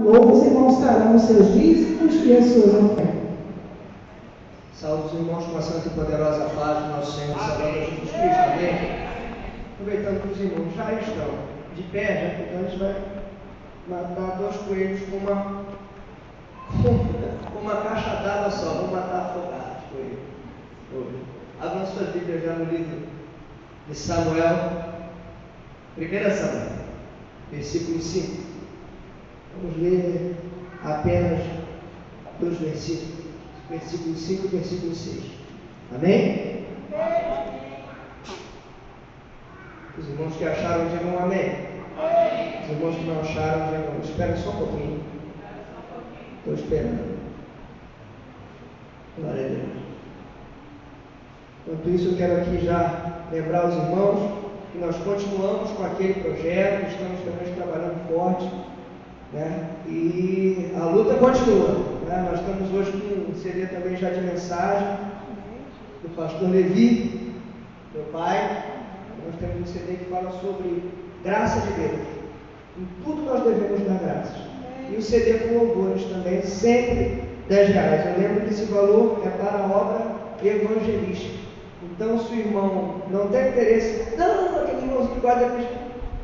ou os irmãos trarão os seus dízimos e as suas ofertas. Saúde os irmãos com a santa e poderosa paz do nosso Senhor e Salvador Jesus Cristo. Amém? Aproveitando que os irmãos já estão de pé, então a gente vai matar 2 coelhos com uma caixa d'água só. Vamos matar afogados coelhos. Abra sua Bíblia já no livro de Samuel, 1 Samuel, versículo 5. Vamos ler apenas 2 versículos. Versículo 5 e versículo 6. Amém? Os irmãos que acharam, digam amém. Os irmãos que não acharam, digam, espera só um pouquinho. Estou esperando. Glória a Deus. Enquanto isso, eu quero aqui já lembrar os irmãos que nós continuamos com aquele projeto, estamos também trabalhando forte, né? E a luta continua. Nós estamos hoje com um CD também já de mensagem do pastor Levi, meu pai. Nós temos um CD que fala sobre graça de Deus. Em tudo nós devemos dar graças. E o CD com louvores também, sempre R$10. Eu lembro que esse valor é para a obra evangelística. Então, se o irmão não tem interesse, não, aquele irmãozinho que guarda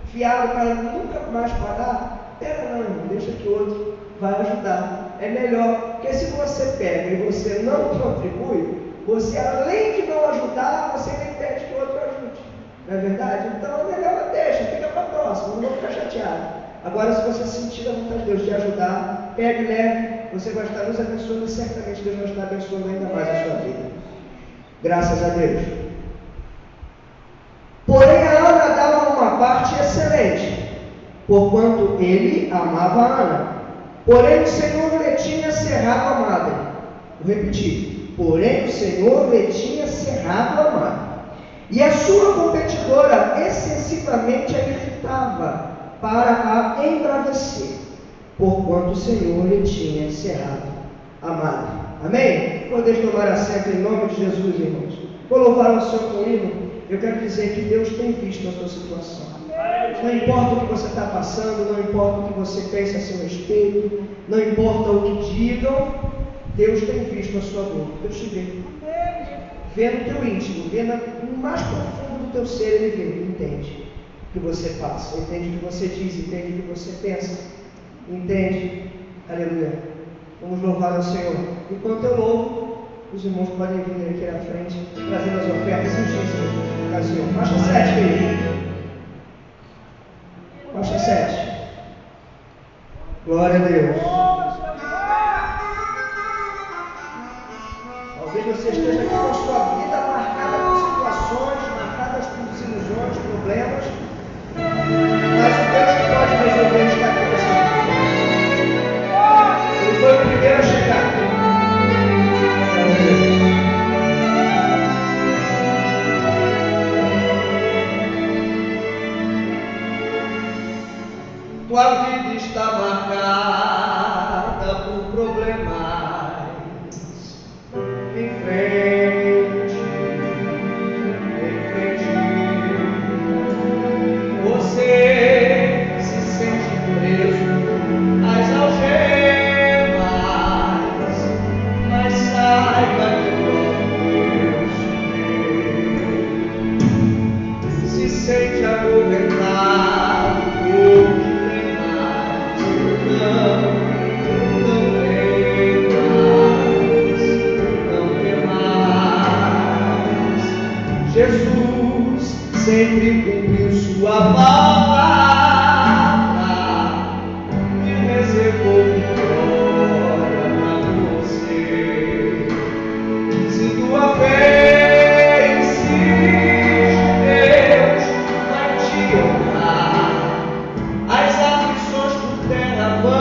fiado para nunca mais pagar, pega não, irmão, deixa que o outro vai ajudar. É melhor, porque se você pega e você não contribui, você além de não ajudar, você nem pede que o outro ajude. Não é verdade? Então é melhor deixa, fica para a próxima, não vou ficar chateado. Agora, se você sentir a vontade de Deus de ajudar, pegue e leve, você vai estar nos abençoando e certamente Deus vai estar abençoando ainda mais a sua vida. Graças a Deus. Porém, a Ana dava uma parte excelente, porquanto ele amava a Ana. Porém, o Senhor lhe tinha cerrado a madre. Vou repetir. Porém, o Senhor lhe tinha cerrado a madre. E a sua competidora excessivamente a irritava para a embravecer, porquanto o Senhor lhe tinha cerrado a madre. Amém? Podeis tomar assento em nome de Jesus, irmãos. Vou louvar o Senhor com o hino. Eu quero dizer que Deus tem visto a sua situação. Não importa o que você está passando, não importa o que você pensa a seu respeito, não importa o que digam, Deus tem visto a sua dor. Deus te vê. Vê no teu íntimo, vê no mais profundo do teu ser, Ele vê, Ele entende o que você passa, entende o que você diz, entende o que você pensa, entende. Aleluia. Vamos louvar ao Senhor. Enquanto eu louvo, os irmãos podem vir aqui à frente, trazendo as ofertas e os dízimos ao Senhor. Faixa 7, querido. Faixa 7. Glória a Deus. Talvez você esteja aqui com a sua vida marcada por situações, marcadas por desilusões, problemas, mas o Deus que pode resolver está aqui com você. Ele foi o primeiro a chegar. Tua vida está marcada por problemas. Em frente, você se sente preso às algemas, mas saiba que Deus se sente agovernar por Jesus sempre cumpriu sua palavra e reservou vitória para você. Se tua fé insiste, Deus vai te honrar. As aflições por terra vão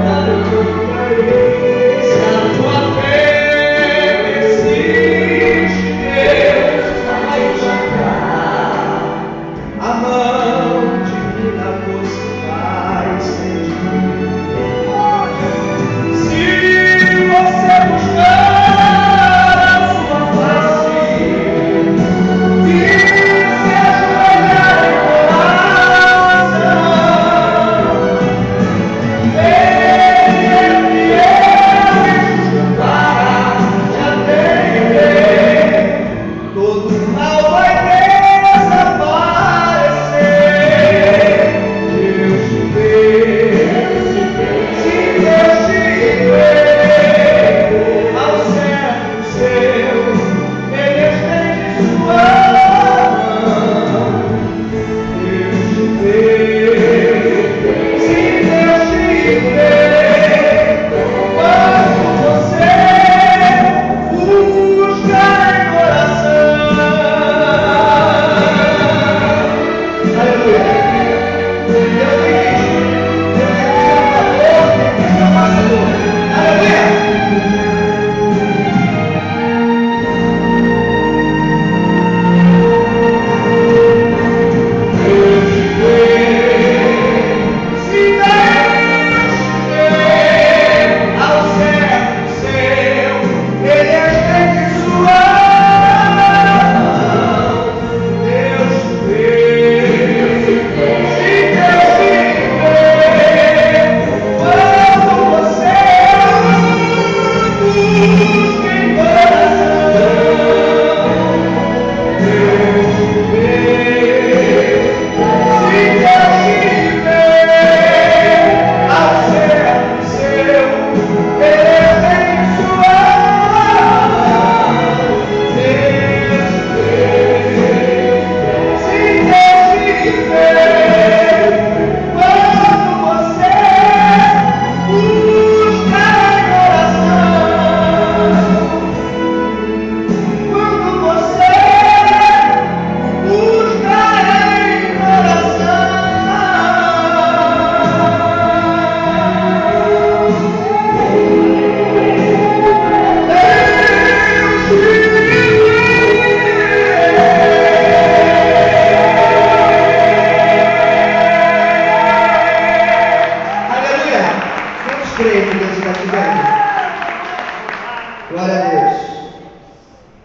contra ele. Se a tua fé persiste, Deus vai te honrar. que vem. Glória a Deus.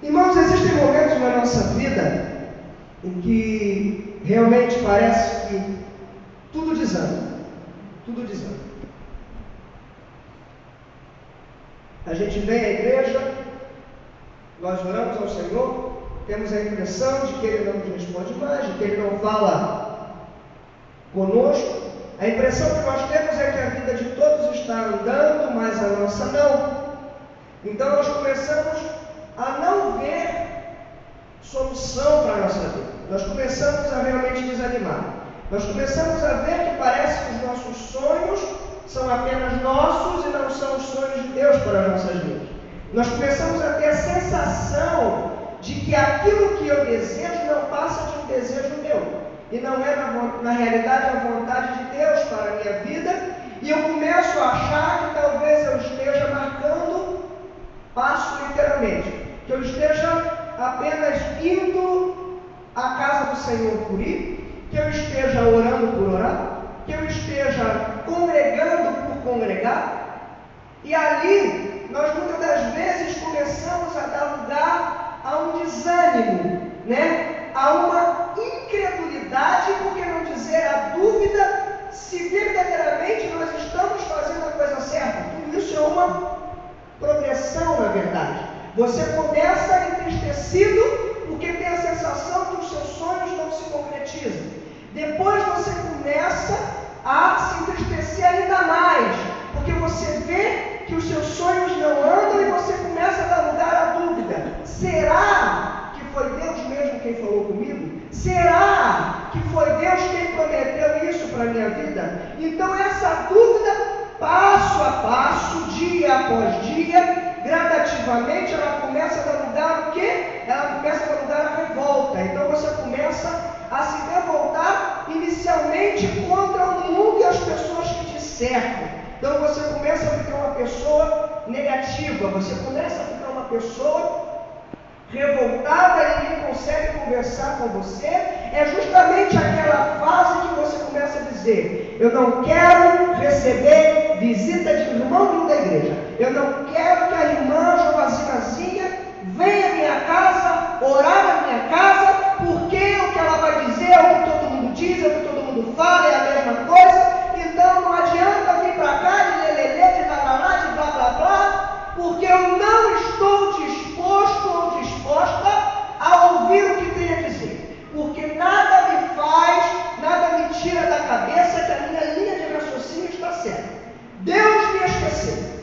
Irmãos, existem momentos na nossa vida em que realmente parece que tudo desanda. Tudo desanda. A gente vem à igreja, nós oramos ao Senhor, temos a impressão de que Ele não nos responde mais, de que Ele não fala conosco. A impressão que nós temos é que a vida de todos está andando, mas a nossa não. Então nós começamos a não ver solução para a nossa vida. Nós começamos a realmente desanimar. Nós começamos a ver que parece que os nossos sonhos são apenas nossos e não são os sonhos de Deus para as nossas vidas. Nós começamos a ter a sensação de que aquilo que eu desejo não passa de um desejo meu. E não é na realidade a vontade de Deus para a minha vida. E eu começo a achar que talvez eu esteja marcando passo literalmente. Que eu esteja apenas indo à casa do Senhor por ir. Que eu esteja orando por orar. Que eu esteja congregando por congregar. E ali, nós muitas das vezes começamos a dar lugar a um desânimo, né? A uma incredulidade, por que não dizer a dúvida, se verdadeiramente nós estamos fazendo a coisa certa. Tudo isso é uma progressão, na verdade. Você começa entristecido porque tem a sensação que os seus sonhos não se concretizam. Depois você começa a se entristecer ainda mais, porque você vê que os seus sonhos não andam e você começa a dar lugar à dúvida. Será que foi Deus mesmo quem falou comigo? Será que foi Deus quem prometeu isso para a minha vida? Então essa dúvida, passo a passo, dia após dia, gradativamente, ela começa a dar lugar ao quê? Ela começa a dar lugar à revolta. Então você começa a se revoltar inicialmente contra o mundo e as pessoas que te cercam. Então você começa a ficar uma pessoa negativa, você começa a ficar uma pessoa revoltada e ninguém consegue conversar com você. É justamente aquela fase que você começa a dizer: eu não quero receber visita de irmão da igreja, eu não quero que a irmã Jovazinazinha venha à minha casa, orar na minha casa, porque o que ela vai dizer é o que todo mundo diz, é o que todo mundo fala, é a mesma coisa. Então não adianta vir para cá de lelelê, de lalala, de blá blá blá, porque eu não estou disposto ou disposta a ouvir o que tem a dizer. Porque nada me faz, nada me tira da cabeça que a minha linha de raciocínio está certa. Deus me esqueceu.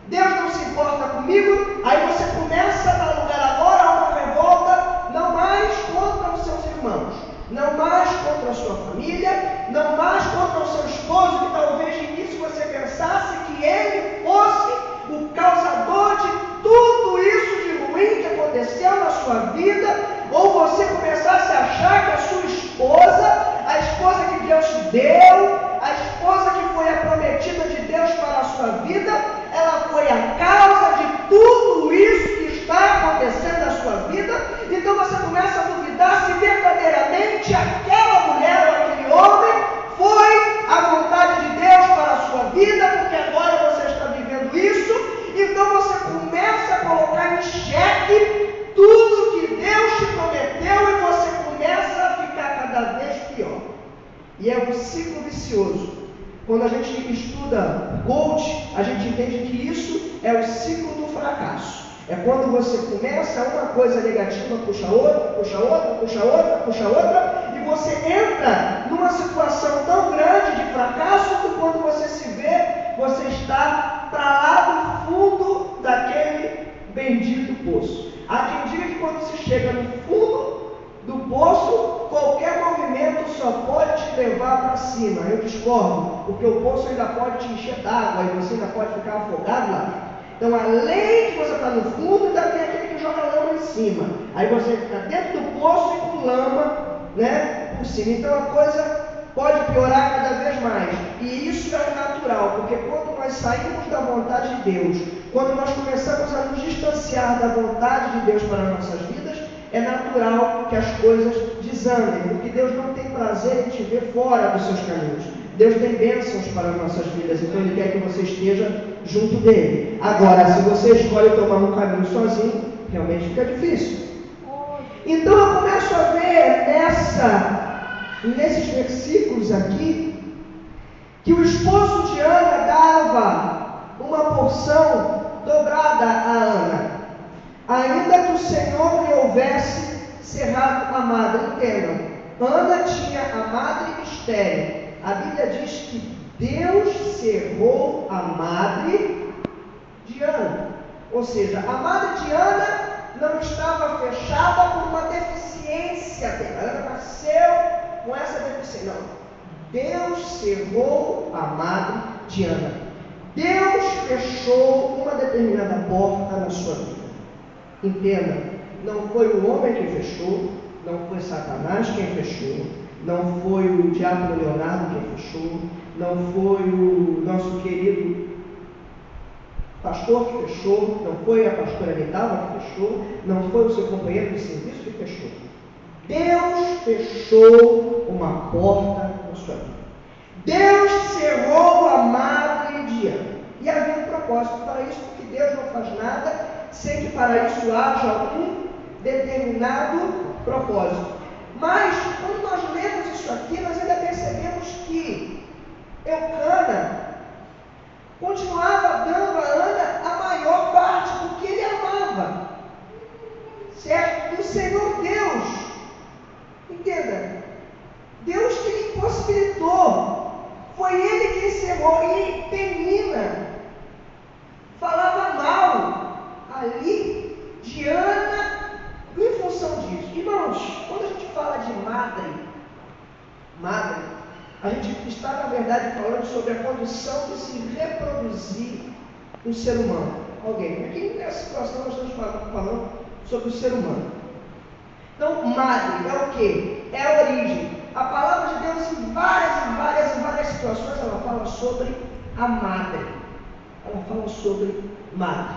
Deus não se importa comigo. Aí você começa a dar lugar agora a uma revolta, não mais contra os seus irmãos, não mais contra a sua família, não mais contra o seu esposo, que talvez de início você pensasse que ele fosse o causador de tudo isso de ruim que aconteceu na sua vida, ou você começasse a achar que a sua esposa, a esposa que Deus te deu, a esposa que foi a prometida de Deus para a sua vida, ela foi a causa de tudo isso que está acontecendo na sua vida. Então você começa a duvidar se verdadeiramente aquela mulher ou aquele homem foi a vontade de Deus para a sua vida, porque agora você está vivendo isso. Então você começa a colocar em xeque tudo que Deus te prometeu e você começa a ficar cada vez pior. E é um ciclo vicioso. Quando a gente estuda coach, a gente entende que isso é o ciclo do fracasso. É quando você começa uma coisa negativa, puxa outra, puxa outra, puxa outra, puxa outra, e você entra numa situação tão grande de fracasso que quando você se vê, você está para lá do fundo daquele bendito poço. Há quem diga que quando se chega no fundo do poço, qualquer movimento só pode te levar para cima. Eu discordo, porque o poço ainda pode te encher d'água e você ainda pode ficar afogado lá dentro. Então, além de você estar no fundo, ainda tem aquele que joga lama em cima. Aí você fica dentro do poço e com lama, né, por cima. Então a coisa pode piorar cada vez mais. E isso é o natural, porque quando nós saímos da vontade de Deus, quando nós começamos a nos distanciar da vontade de Deus para as nossas vidas, é natural que as coisas desandem, porque Deus não tem prazer em te ver fora dos seus caminhos. Deus tem bênçãos para as nossas vidas, então Ele quer que você esteja junto dele. Agora, se você escolhe tomar um caminho sozinho, realmente fica difícil. Então eu começo a ver nesses versículos aqui, que o esposo de Ana dava uma porção dobrada a Ana, ainda que o Senhor lhe houvesse cerrado a madre. Entendam, Ana tinha a madre estéril. A Bíblia diz que Deus cerrou a madre de Ana. Ou seja, a madre de Ana não estava fechada por uma deficiência dela. Ela nasceu com essa deficiência. Não. Deus cerrou a madre de Ana. Deus fechou uma determinada porta na sua vida. Entenda, não foi o homem que fechou, não foi Satanás quem fechou, não foi o diabo Leonardo quem fechou, não foi o nosso querido pastor que fechou, não foi a pastora Nidalva que fechou, não foi o seu companheiro de serviço que fechou. Deus fechou uma porta na sua vida. Deus cerrou a madre de Ana. E havia um propósito para isso, porque Deus não faz nada sem que para isso haja um determinado propósito. Mas, quando nós lemos isso aqui, nós ainda percebemos que Eucana continuava dando a Ana a maior parte do que ele amava, certo? Do Senhor Deus. Entenda, Deus que lhe impossibilitou, foi Ele que encerrou. E Penina falava mal ali de Ana em função disso. Irmãos, quando a gente fala de madre, a gente está, na verdade, falando sobre a condição de se reproduzir no ser humano. Aqui nessa situação nós estamos falando sobre o ser humano. Então, madre é o quê? É a origem. A palavra de Deus em várias situações ela fala sobre a madre. Ela fala sobre madre.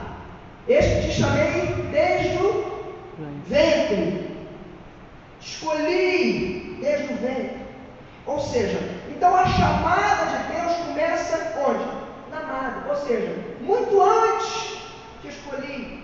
Este te chamei desde o ventre. Escolhi desde o ventre. Ou seja, então a chamada de Deus começa onde? Na madre. Ou seja, muito antes te escolhi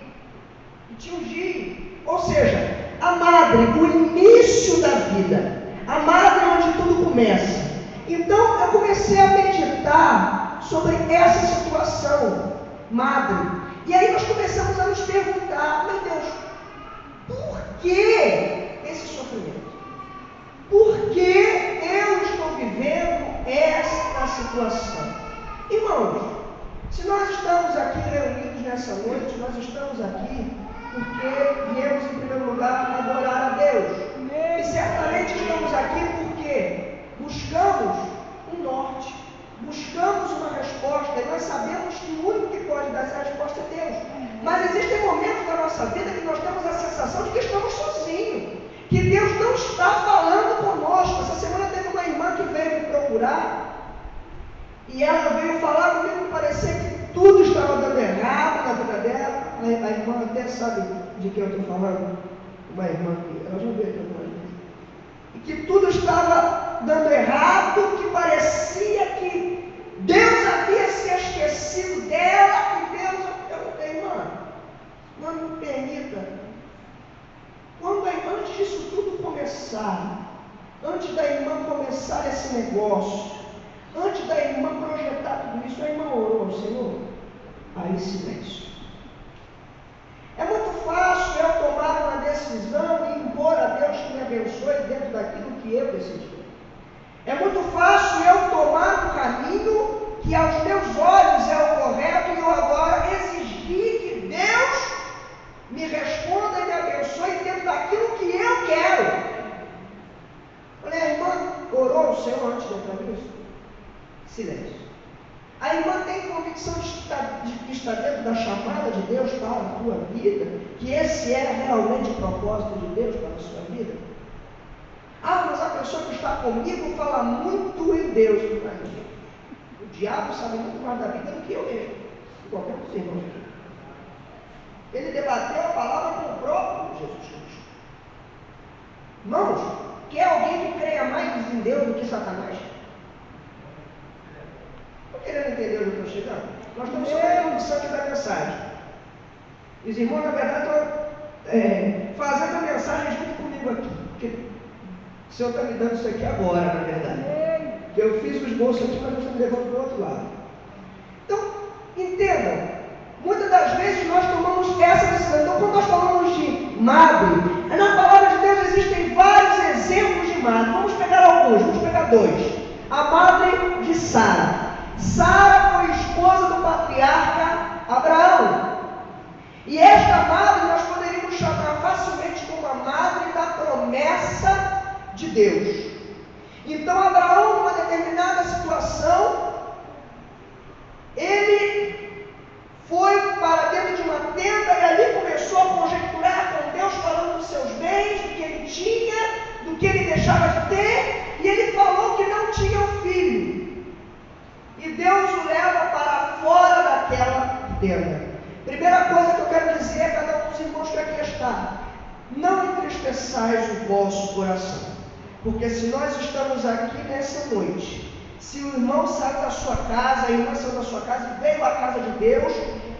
e te ungi. Ou seja, a madre, o início da vida. A madre é onde tudo começa. Então eu comecei a meditar sobre essa situação, madre. E aí nós começamos a nos perguntar, meu Deus, por que esse sofrimento? Por que eu estou vivendo esta situação? Irmãos, se nós estamos aqui reunidos nessa noite, nós estamos aqui porque viemos em primeiro lugar adorar a Deus. E certamente estamos aqui porque buscamos um norte, buscamos uma resposta, e nós sabemos que o único que pode dar essa resposta é Deus. Mas existem momentos da nossa vida que nós temos a sensação de que estamos sozinhos, que Deus não está falando conosco. Essa semana teve uma irmã que veio me procurar, e ela veio falar comigo que parecia que tudo estava dando errado na vida dela. A irmã até sabe de quem eu estou falando, uma irmã que ela já veio aqui, e que tudo estava dando errado, que parecia que Deus havia se esquecido dela, que Deus, eu falei, irmã, não me permita, antes disso tudo começar, antes da irmã começar esse negócio, antes da irmã projetar tudo isso, a irmã orou ao Senhor, aí silêncio. É muito fácil eu tomar uma decisão e impor a Deus que me abençoe dentro daquilo que eu decidi. É muito fácil eu tomar um caminho que aos meus olhos é o correto e eu agora exigir que Deus me responda e me abençoe dentro daquilo que eu quero. Olha, a irmã orou ao Senhor antes de entrar nisso? Silêncio. A irmã tem convicção de que está dentro da chamada de Deus para a tua vida, que esse é realmente o propósito de Deus para a sua vida? Ah, mas a pessoa que está comigo fala muito em Deus. O diabo sabe muito mais da vida do que eu mesmo, qualquer um dos irmãos aqui. Ele debateu a palavra com o próprio Jesus Cristo. Irmãos, quer alguém que creia mais em Deus do que Satanás? chegando. Nós estamos só na introdução aqui da mensagem. Os irmãos, na verdade, estão fazendo a mensagem junto comigo aqui. Porque o Senhor está me dando isso aqui agora, na verdade. Eu fiz o esboço aqui, mas Deus está me levando para o outro lado. Então, entendam. Muitas das vezes nós tomamos essa decisão. Então, quando nós falamos de madre, na palavra de Deus existem vários exemplos de madre. Vamos pegar alguns, vamos pegar dois. A madre de Sara. Sara foi esposa do patriarca Abraão. E esta madre nós poderíamos chamar facilmente como a madre da promessa de Deus. Então, Abraão, numa determinada situação, ele foi para dentro de uma tenda e ali começou a conjecturar com Deus, falando dos seus bens, do que ele tinha, do que ele deixava de ter, e ele falou que não tinha um filho. E Deus o leva para fora daquela tenda. Primeira coisa que eu quero dizer a cada um dos irmãos que aqui está: não entristeçais o vosso coração, porque se nós estamos aqui nessa noite, se o irmão saiu da sua casa, a irmã saiu da sua casa e veio à casa de Deus,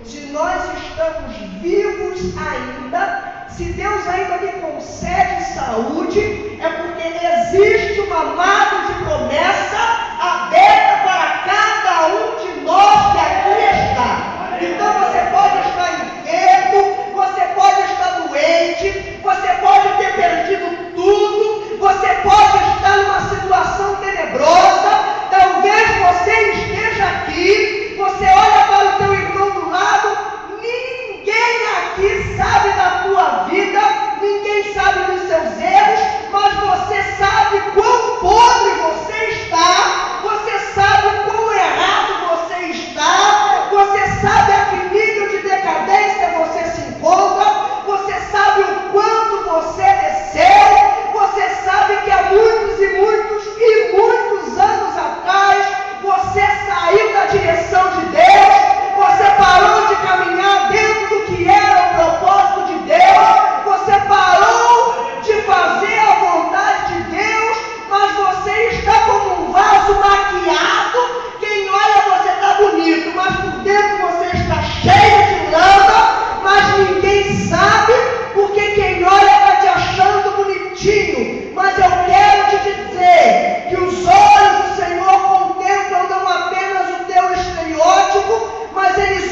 se nós estamos vivos ainda, se Deus ainda me concede saúde, é porque existe uma madre de promessa aberta para cada um de nós que aqui está. Então você pode estar enfermo, você pode estar doente, você pode ter perdido tudo, você pode estar numa situação tenebrosa. Talvez você esteja aqui, você olha para o teu irmão do lado, ninguém aqui sabe da tua vida, ninguém sabe dos seus erros, mas você sabe quão podre você está, você sabe quão errado você está, você sabe a que nível de decadência você se encontra, você sabe o quanto você desceu, você sabe que há muitos e muitos anos atrás, você saiu da direção de Deus, você parou de caminhar dentro do que era o propósito de Deus, você parou de fazer a vontade de Deus, mas você está como um vaso maquiado. Quem olha, você está bonito, mas por dentro você está cheio de lama, mas ninguém sabe, porque quem olha está te achando bonitinho. Mas eu quero te dizer que os olhos do Senhor contemplam não apenas o teu estereótipo, mas ele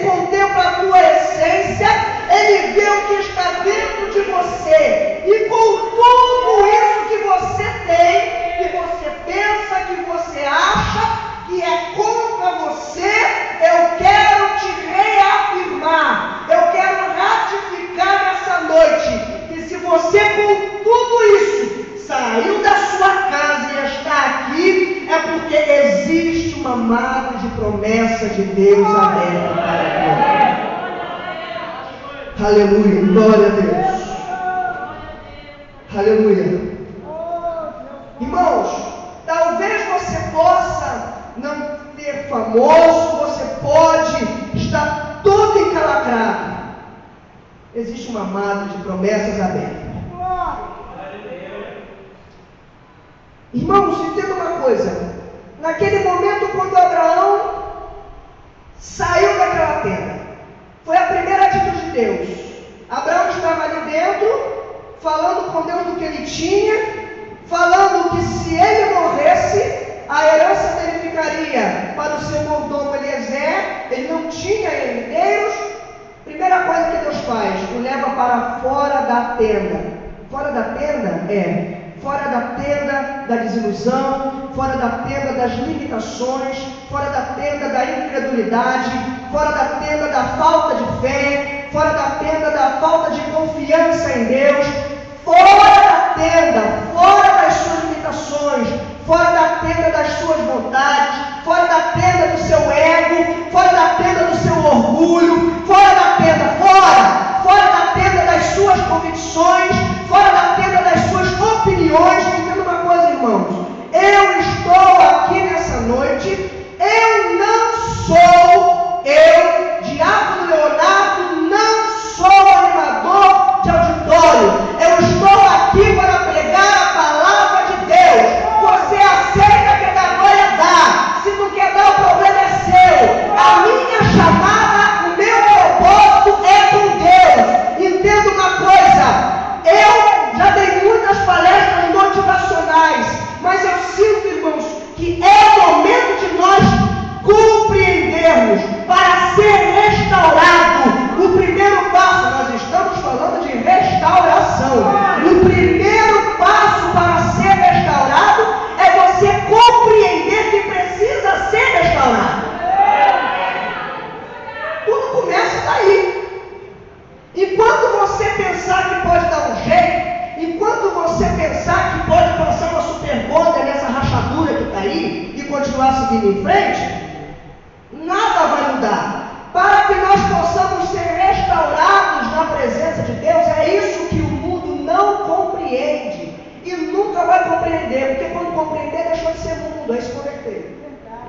contempla a tua essência, ele vê o que está dentro de você. E com tudo isso que você tem, que você pensa, que você acha que é contra você, eu quero te reafirmar, eu quero ratificar nessa noite, que se você com tudo isso saiu da sua casa e está aqui, é porque existe uma madre de promessa de Deus aberta para você. Aleluia, glória a Deus. Aleluia. Irmãos, talvez você possa não ter famoso, você pode estar todo encalacrado. Existe uma madre de promessas abertas. Irmãos, entenda uma coisa. Naquele momento, quando Abraão saiu daquela tenda, foi a primeira atitude de Deus. Abraão estava ali dentro, falando com Deus do que ele tinha, falando que se ele morresse, a herança dele ficaria para o seu mordomo Eliezer. Ele não tinha herdeiros. Primeira coisa que Deus faz, o leva para fora da tenda. Fora da tenda fora da tenda da desilusão, fora da tenda das limitações, fora da tenda da incredulidade, fora da tenda da falta de fé, fora da tenda da falta de confiança em Deus, fora da tenda, fora das suas limitações, fora da tenda das suas vontades, fora da tenda do seu ego, fora da tenda do seu orgulho, fora da tenda, fora da tenda das suas convicções, fora da tenda das suas opiniões. Entenda uma coisa, irmãos, eu estou aqui nessa noite, eu não sou, Diácono Leonardo, não sou animador de auditório, eu estou aqui para pregar a palavra de Deus. Você aceita que a glória dá, se não quer dar Nada vai mudar. Para que nós possamos ser restaurados na presença de Deus, é isso que o mundo não compreende e nunca vai compreender, porque quando compreender deixou de ser mundo, é se converter.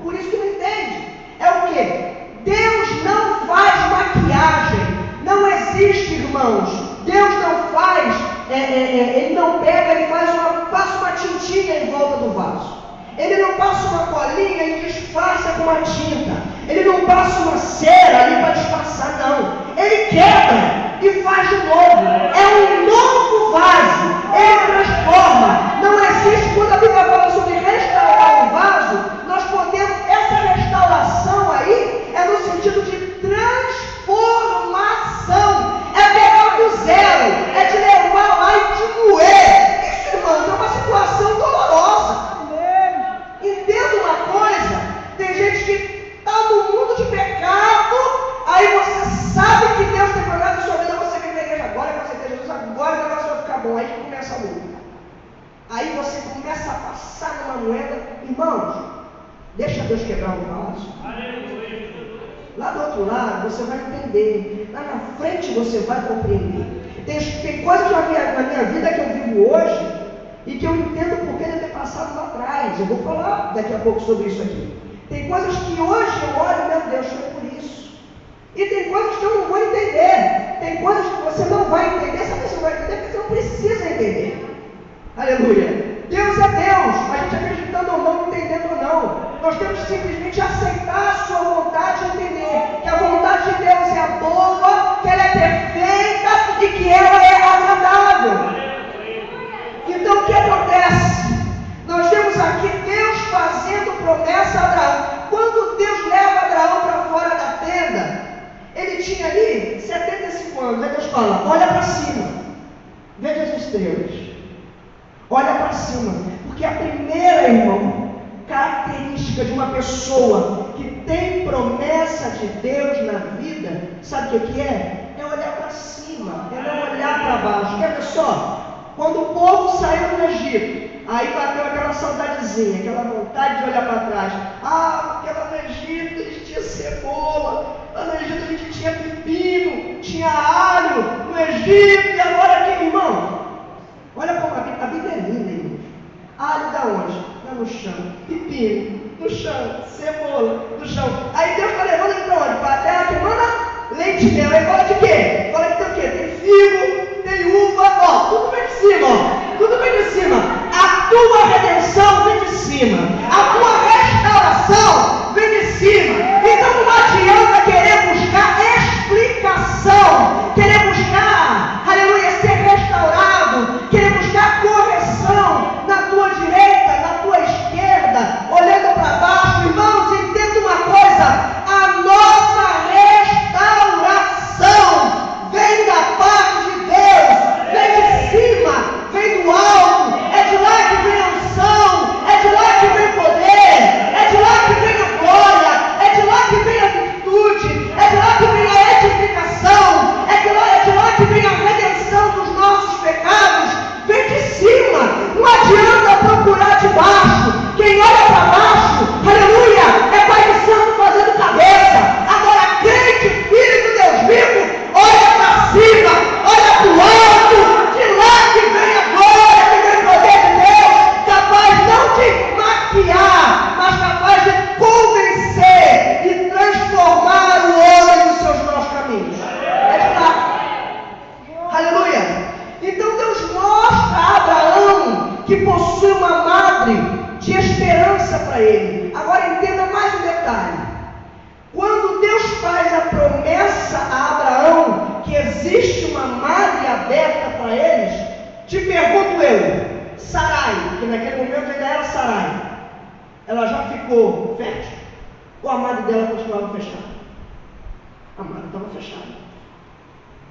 Por isso que não entende. É o quê? Deus não faz maquiagem. Não existe, irmãos. Deus não faz, Ele não pega, Ele passa uma tintinha em volta do vaso. Ele não passa uma colinha e disfarça com uma tinta. Ele não passa uma cera ali para disfarçar, não. Ele quebra e faz de novo. É um novo vaso. Ele transforma. Não existe, quando a Bíblia fala sobre restaurar um vaso, nós podemos, essa restauração aí é no sentido de transformação. É pegar do zero. É de levar lá e de moer. Isso, irmãos, é uma situação dolorosa. Entenda uma coisa, tem gente que está no mundo de pecado, aí você sabe que Deus tem promessa na sua vida, você vem na igreja agora, você tem Jesus agora, o negócio vai ficar bom, aí que começa a luta. Aí você começa a passar numa moeda, irmãos, deixa Deus quebrar o vaso. Lá do outro lado você vai entender, lá na frente você vai compreender. Tem coisas na minha vida que eu vivo hoje, e que eu entendo por que ele ter passado lá atrás. Eu vou falar daqui a pouco sobre isso aqui. Tem coisas que hoje eu olho, meu Deus, foi por isso. E tem coisas que eu não vou entender. Tem coisas que você não vai entender. Sabe se você vai entender? Porque você não precisa entender. Aleluia. Deus é Deus. A gente acreditando ou não, entendendo ou não. Nós temos que simplesmente aceitar a sua vontade e entender que a vontade de Deus é a boa, que ela é perfeita e que ela é agradável. Então o que acontece? Nós temos aqui Deus fazendo promessa a Abraão. Quando Deus leva Abraão para fora da tenda, ele tinha ali 75 anos. Aí Deus fala, olha para cima, veja as estrelas, olha para cima, porque a primeira, irmão, característica de uma pessoa que tem promessa de Deus na vida, sabe o que é? É olhar para cima, é não olhar para baixo. Quer ver só? Quando o povo saiu do Egito, aí bateu aquela saudadezinha, aquela vontade de olhar para trás. Ah, porque lá no Egito a gente tinha cebola, lá no Egito a gente tinha pepino, tinha alho no Egito, e agora aqui, irmão? Olha como a Bíblia é linda, irmão. Alho da onde? Lá no chão. Pepino, no chão. Cebola, no chão. Aí Deus está levando ele para onde? Para a terra que manda leite e mel. Aí fala de quê? Fala que tem o quê? Tem figo, tem uva, ó, tudo vem de cima, ó, tudo vem de cima. A tua redenção vem de cima, a tua restauração vem de cima. Então não adianta querer buscar explicação, querer buscar, aleluia, ser restaurado, querer buscar correção na tua direita, na tua esquerda, olhando para baixo. Irmãos, entenda uma coisa, a nossa restauração vem da parte de Deus, vem de cima, vem do alto, é de lá que vem a unção, é de lá que vem o poder, é de lá que vem a glória, é de lá que vem a virtude, é de lá que vem a edificação, é de lá que vem a redenção dos nossos pecados, vem de cima. Não adianta procurar de baixo. Quem olha para baixo, aleluia, é Pai de Santo fazendo cabeça. Agora crente, filho do Deus vivo, olha para cima, olha para o alto, de lá que vem a glória, que vem o poder de Deus, capaz não de maquiar, mas capaz de convencer e transformar o homem nos seus maus caminhos. É de lá. Aleluia. Então Deus mostra a Abraão que possui uma madre de esperança para ele. Agora entenda mais um detalhe. Quando Deus faz a promessa a Abraão que existe uma madre aberta para eles, te pergunto eu, Sarai, que naquele momento ainda era Sarai, ela já ficou fértil? Ou a madre dela continuava fechada? A madre estava fechada.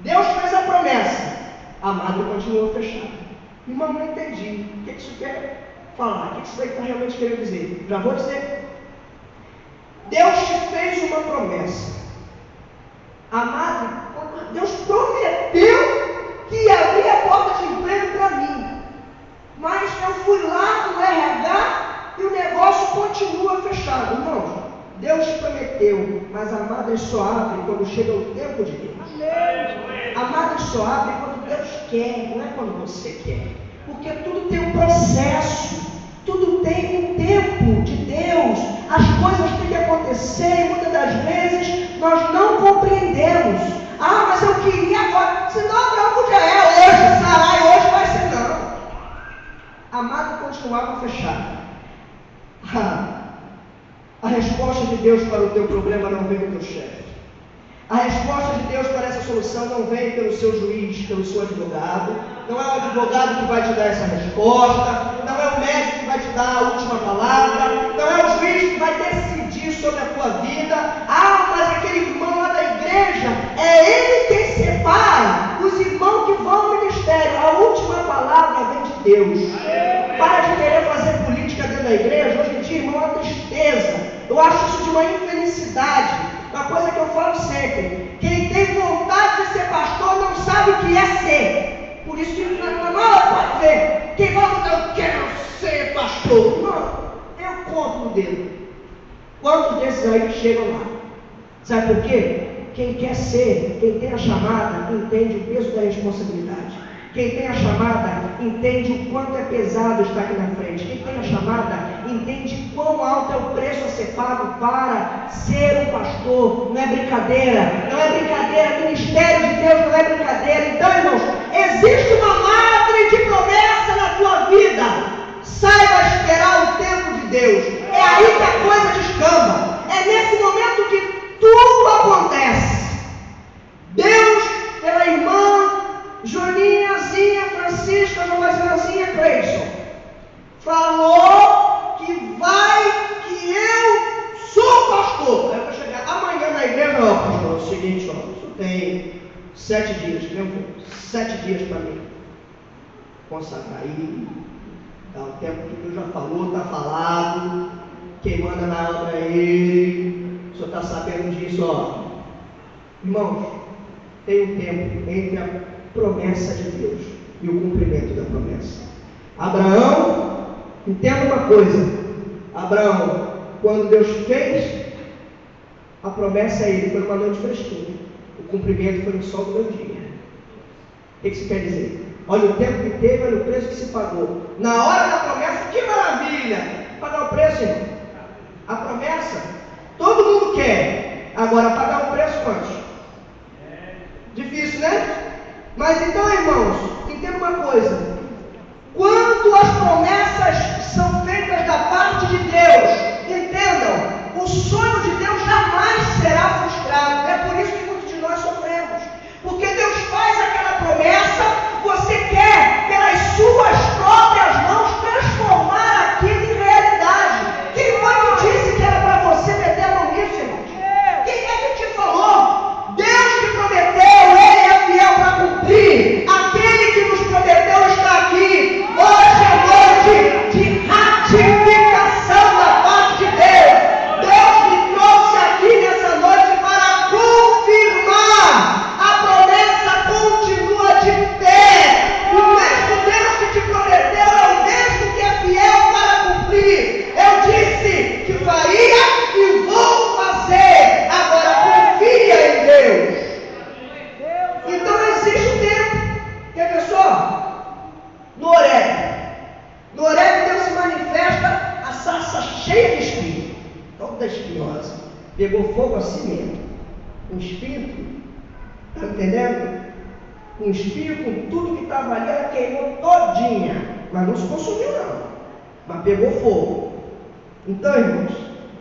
Deus fez a promessa, a madre continuou fechada. Irmão, não entendi. O que isso quer falar? O que isso daí está realmente querendo dizer? Já vou dizer. Deus te fez uma promessa. A madre, Deus prometeu que havia porta de emprego para mim. Mas eu fui lá no RH e o negócio continua fechado. Irmãos, Deus prometeu, mas amado, ele só abre quando chega o tempo de Deus. Amado, ele só abre quando Deus quer, não é quando você quer. Porque tudo tem um processo, tudo tem um tempo de Deus. As coisas têm que acontecer e muitas das vezes nós não compreendemos. Ah, mas eu queria agora. Se não, Abraão podia hoje, Sarai hoje vai ser não. Amado, continuava fechado. A resposta de Deus para o teu problema não vem do teu chefe. A resposta de Deus para essa solução não vem pelo seu juiz, pelo seu advogado. Não é o advogado que vai te dar essa resposta. Não é o médico que vai te dar a última palavra. Não é o juiz que vai decidir sobre a tua vida. Ah, mas aquele irmão lá da igreja, é ele quem separa os irmãos que vão ao ministério. A última palavra vem de Deus. Para de querer fazer política dentro da igreja. Hoje em dia, irmão, é uma tristeza. Eu acho isso de uma infelicidade. Uma coisa que eu falo sempre: quem tem vontade de ser pastor não sabe o que é ser. Por isso que não pode ver. Quem vai dizer, eu quero ser pastor. Não, eu conto no dedo. Quantos desses aí que chegam lá? Sabe por quê? Quem quer ser, quem tem a chamada, entende o peso da responsabilidade. Quem tem a chamada, entende o quanto é pesado estar aqui na frente. Quem tem a chamada, entende quão alto é o preço a ser pago para ser um pastor. Não é brincadeira, não é brincadeira. Ministério de Deus não é brincadeira. Então, irmãos, existe uma madre de promessa na tua vida. Saiba esperar o tempo de Deus. É aí que a coisa descamba. É nesse momento que tudo acontece. Deus, pela irmã Joninhazinha, Francisca, Joãozinha, Cleison, falou que eu sou pastor. Aí eu vou chegar amanhã na igreja, pastor, é o seguinte, isso tem 7 dias, 7 dias para mim consagrar aí, dá o tempo que Deus já falou, está falado, quem manda na obra é ele, o senhor está sabendo disso, Irmãos, tem um tempo entre a promessa de Deus e o cumprimento da promessa. Abraão, entenda uma coisa: Abraão, quando Deus fez a promessa a ele, foi uma noite fresquinha. O cumprimento foi no sol do meu dia. O que isso quer dizer? Olha o tempo que teve, olha o preço que se pagou. Na hora da promessa, que maravilha! Pagar o preço, irmão. A promessa, todo mundo quer. Agora, pagar o preço, quantos? Difícil, né? Mas então, irmãos, entenda uma coisa: quando as promessas são feitas da parte de Deus, entendam, o sonho de Deus jamais será frustrado. É por isso que muitos de nós sofremos, porque Deus faz aquela promessa, você quer, pelas suas próprias mãos, transformar aquilo em realidade. Quem foi que disse que era para você meter a mão nisso, irmãos? Quem é que te falou? Deus te prometeu, Ele é fiel para cumprir. Aquele que nos prometeu está aqui. Hoje é noite de ratificação da parte de Deus. Deus me trouxe aqui nessa noite para confirmar. A promessa continua de pé. O mesmo Deus que te prometeu é o mesmo que é fiel para cumprir. Eu disse que faria e vou fazer. Agora confia em Deus. Então existe um tempo. Quer ver só? No Horebe. No Horebe Deus se manifesta, a sarça cheia de espinho, toda espinhosa. Pegou fogo assim mesmo. Um espinho, está entendendo? Um espinho com tudo que estava ali, ela queimou todinha. Mas não se consumiu não. Mas pegou fogo. Então, irmãos,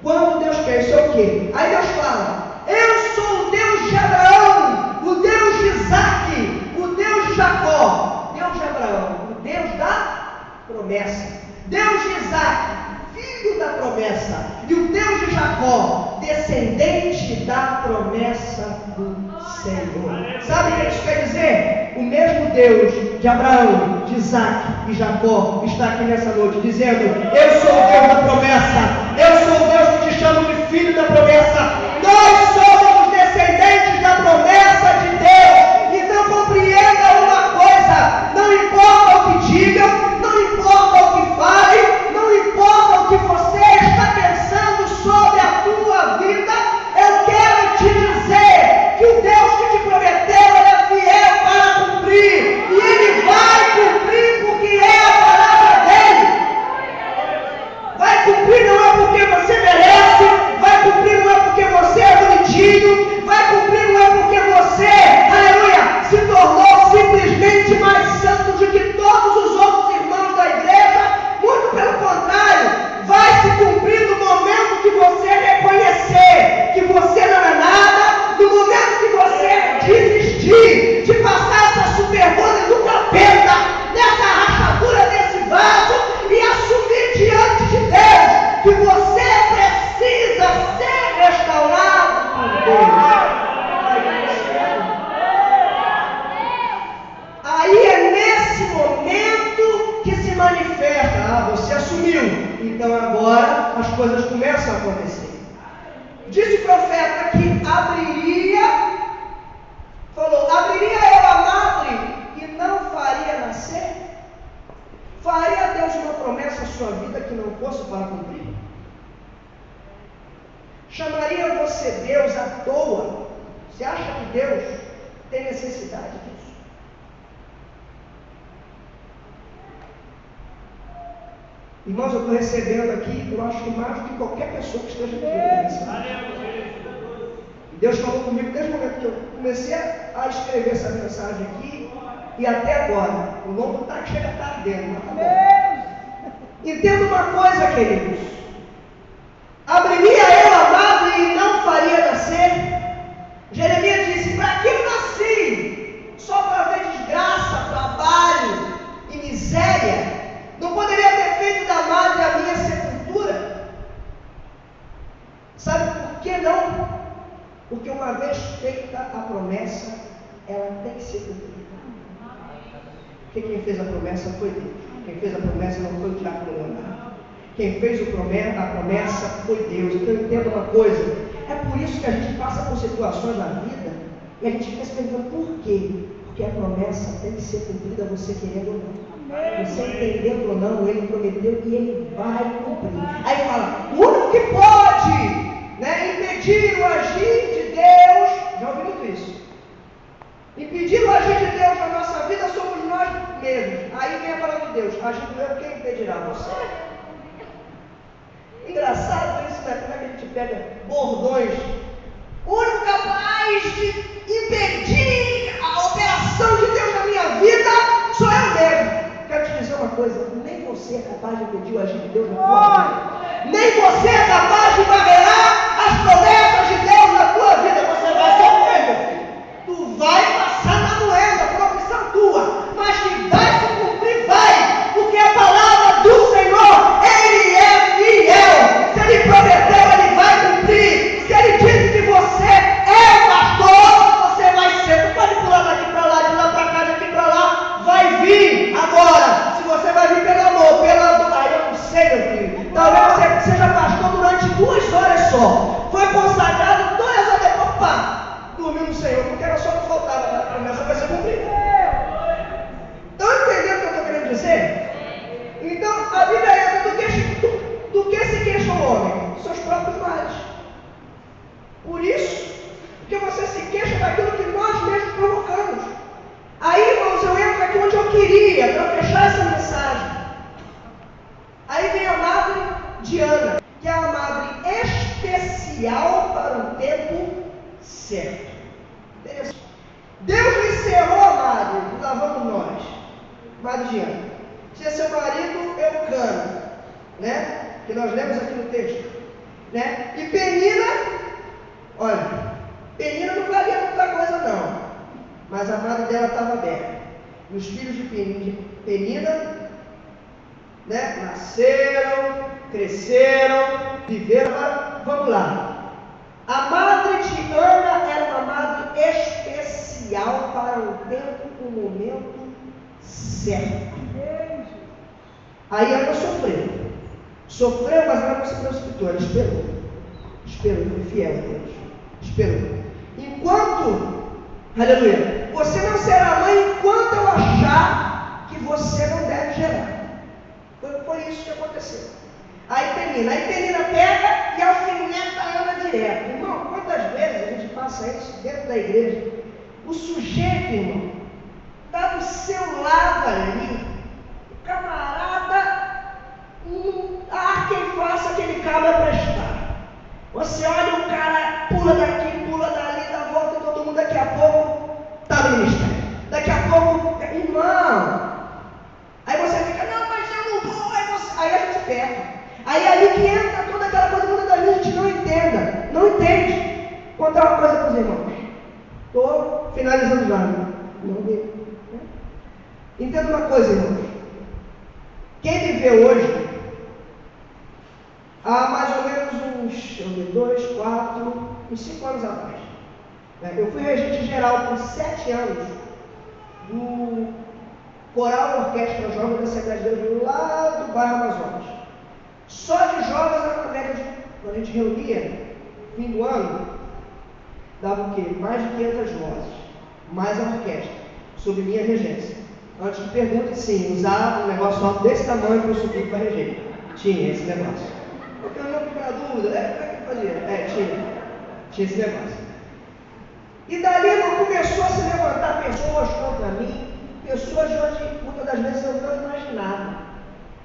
quando Deus quer, isso é o quê? Aí Deus fala: eu sou o Deus de Abraão, o Deus de Isaac, o Deus de Jacó. Deus de Abraão, o Deus da promessa. Deus de Isaac, filho da promessa. E o Deus de Jacó, descendente da promessa do Senhor. Sabe o que isso quer dizer? O mesmo Deus de Abraão, de Isaac e Jacó está aqui nessa noite dizendo: eu sou o Deus da promessa. Eu sou o Deus que te chamo de filho da promessa. Nós somos os descendentes da promessa de Deus. Então compreenda uma coisa: não importa o que digam, não importa o que falem, não importa o que você está pensando sobre a tua começam a acontecer. Diz o profeta que abriria eu a madre e não faria nascer? Faria Deus uma promessa à sua vida que não fosse para cumprir? Chamaria você Deus à toa? Você acha que Deus tem necessidade disso? Irmãos, eu estou recebendo aqui, eu acho que mais do que qualquer pessoa que esteja aqui. Deus falou comigo desde o momento que eu comecei a escrever essa mensagem aqui e até agora. O lombo chega a estar ardendo, mas tá bom. Entenda uma coisa, queridos. Abriria eu a madre e não faria nascer? Jeremias disse: para que eu nasci? Só para ver desgraça, trabalho e miséria? Não poderia ter feito da madre a minha sepultura? Sabe por que não? Porque uma vez feita a promessa, ela tem que ser cumprida. Porque quem fez a promessa foi Deus. Quem fez a promessa não foi o diabo Leonardo. Quem fez a promessa foi Deus. Então entenda uma coisa: é por isso que a gente passa por situações na vida e a gente fica se perguntando por quê? Porque a promessa tem que ser cumprida, você querendo ou não. Você entendendo ou não, ele prometeu e ele vai cumprir. Aí fala: o único que pode impedir o agir de Deus, já ouvi muito isso. Impedir o agir de Deus na nossa vida somos nós mesmos. Aí vem a palavra de Deus: agindo eu, quem impedirá? Você. Engraçado isso, né? Como é que a gente pega bordões? O único capaz de impedir a operação de Deus na minha vida sou eu mesmo. Quero te dizer uma coisa: nem você é capaz de impedir o agir de Deus na tua vida. Nem você é capaz de barrerar as promessas de Deus na tua vida. Você vai sofrer, meu filho. Tu vai passar na moeda, por opção tua. Mas que vai se cumprir, vai. Porque a palavra do Senhor, Ele é fiel. Se Ele prometeu, Ele vai cumprir. Se Ele disse que você é o pastor, você vai ser. Tu pode pular daqui para lá, de lá para cá, daqui para lá. Vai vir. Agora, se você vai vir pelo amor, aí eu não sei, meu filho. Talvez você seja pastor durante 2 horas só. Foi consagrado 2 horas depois, pá, dormiu no Senhor, porque era só que faltava, a promessa vai ser cumprida. Estão entendendo o que eu estou querendo dizer? Então, a Bíblia é do que se queixa o homem? Seus próprios males. Por isso, porque você se queixa daquilo que nós mesmos provocamos. Aí, irmãos, eu entro aqui onde eu queria, para fechar essa mensagem. Aí vem a madre Diana, que é a madre especial para o tempo certo. Deus lhe cerrou a madre, lá vamos nós, madre Diana. Tinha seu marido Eucana, que nós lemos aqui no texto. E Penina, olha, Penina não valia muita coisa não, mas a madre dela estava aberta. E os filhos de Penina nasceram, cresceram, viveram. Agora, vamos lá. A madre de Ana era uma madre especial para o tempo, o momento certo. Aí Ana sofreu, mas ela não se precipitou, ela esperou, foi fiel a Deus, esperou. Enquanto, aleluia, você não será mãe enquanto eu achar que você não deve gerar. Foi isso que aconteceu. Aí Penina pega e alfineta a Ana direto. Irmão, quantas vezes a gente passa isso dentro da igreja? O sujeito, irmão, está do seu lado ali, o camarada, quem faça aquele cabo é prestar. Você olha o cara, pula daqui, pula dali, dá volta em todo mundo, daqui a pouco está no ministério. Daqui a pouco, irmão. Aí você fica, não, mas eu não vou. Aí a gente perde. Aí ali que entra toda aquela coisa, muitas das vezes a gente não entende. Vou contar uma coisa para os irmãos. Estou finalizando já. Não vê. Entenda uma coisa, irmãos. Quem me vê hoje, há mais ou menos uns 5 anos atrás. Eu fui regente geral por 7 anos do Coral Orquestra Jovem da Assembleia de Deus lá do bairro Amazonas. Só de jovens era uma média de quando a gente reunia, fim do ano, dava o quê? Mais de 500 vozes, mais a orquestra, sob minha regência. Antes de pergunta, sim, usava um negócio alto desse tamanho para eu subir para a regência. Tinha esse negócio. Porque eu não fiquei na dúvida, como é que fazia? Tinha esse negócio. E dali começou a se levantar pessoas contra mim, pessoas de onde muitas das vezes eu não imaginava.